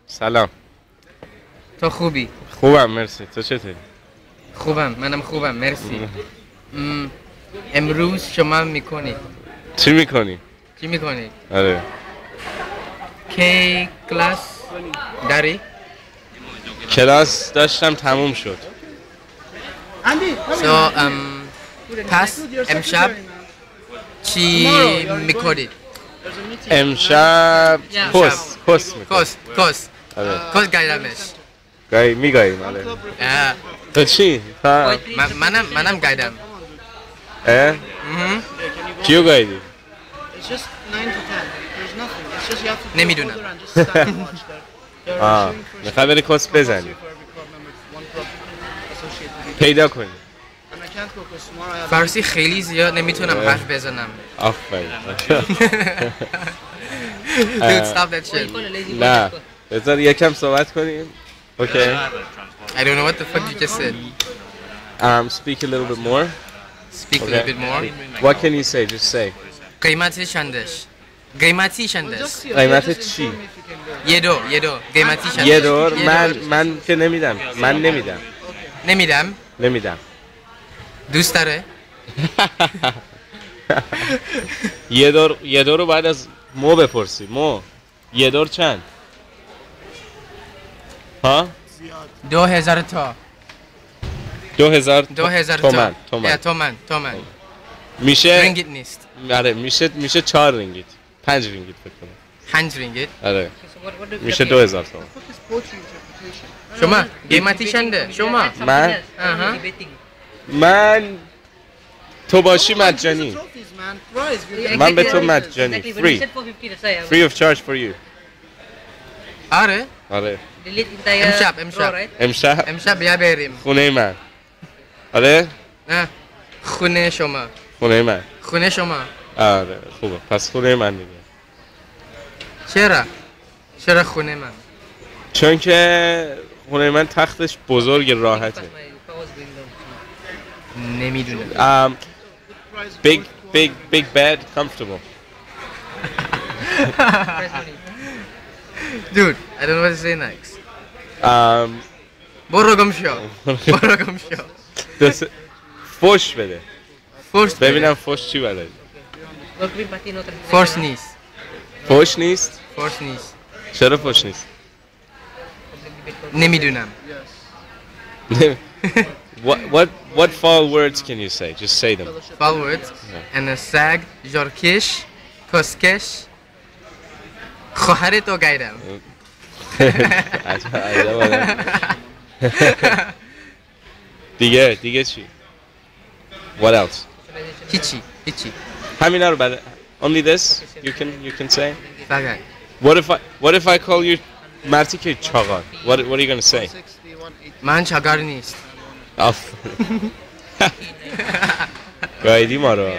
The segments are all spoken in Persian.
سلام. تو خوبی؟ خوبم مرسی. تو چطوری؟ خوبم، منم خوبم مرسی. امروز شما میکنی؟ چی میکنی؟ چی میکنی؟ آره. کی کلاس داری؟ کلاس داشتم تموم شد. So پس امشب چی میکنید؟ امشب کس میکنم. کس آره. گایدمش. میگاییم. آره. تو چی؟ منم گایدم. کیو گایدی؟ نمیدونم. میخوای بری کس بزنی. پیدا کنی. فارسی خیلی زیاد نمیتونم حرف بزنم. آفرین. Dude, stop that shit. نه بذار یکم صحبت کنیم. Okay. I don't know what the fuck you just said. Speak a little bit more. Speak a little bit more. What can you say? Just say. قیمت شندش. قیمتی شندش. قیمت چی؟ یه دور قیمتی شندش. یه دور. من که نمیدم. من نمیدم. دوست داره؟ یه دور رو بعد از مو بپرسی. مو یه دور چند؟ ها؟ 2000 تا. 2000 تومن. تومن. میشه رینگیت نیست. آره میشه 4 رینگیت. 5 رینگیت فکر کنم. 5 رینگیت. آره. میشه 2000 تومن. شما قیمتی چنده؟ شما؟ من تو باشی مجانی. من به تو مجانی. Free of charge for you. آره. امشب بیا بریم. خونه من. آره؟ نه. خونه شما. خونه شما. آره خوبه. پس خونه من دیگه. چرا خونه من؟ چون که خونه من تختش بزرگ راحته. نمیدونم. Big bed, comfortable. Dude, I don't know what to say next. برو گم شو. فوش بده. ببینم فوش چی بده. فوش نیست. فوش نیست؟ چرا فوش نیست؟ نمیدونم. What foul words can you say? Just say them. Foul words. And a sag, jorkish, koskish. خواهر تو گایدم. دیگه چی؟ What else? هیچی. همینا رو بعد. Only this you can say. فقط. What if I call you مرتی که چاقار? What are you gonna say? من چاقار نیست. گایدی ما رو.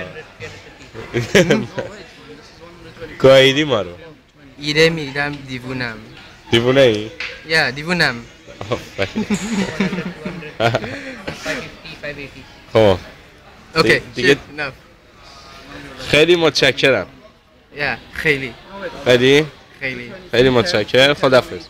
ایره میدم دیوونم. دیوونه ای؟ یا دیوونم. خب اوکی دیگه خیلی متشکرم. یا خیلی خیلی متشکرم. خداحافظ.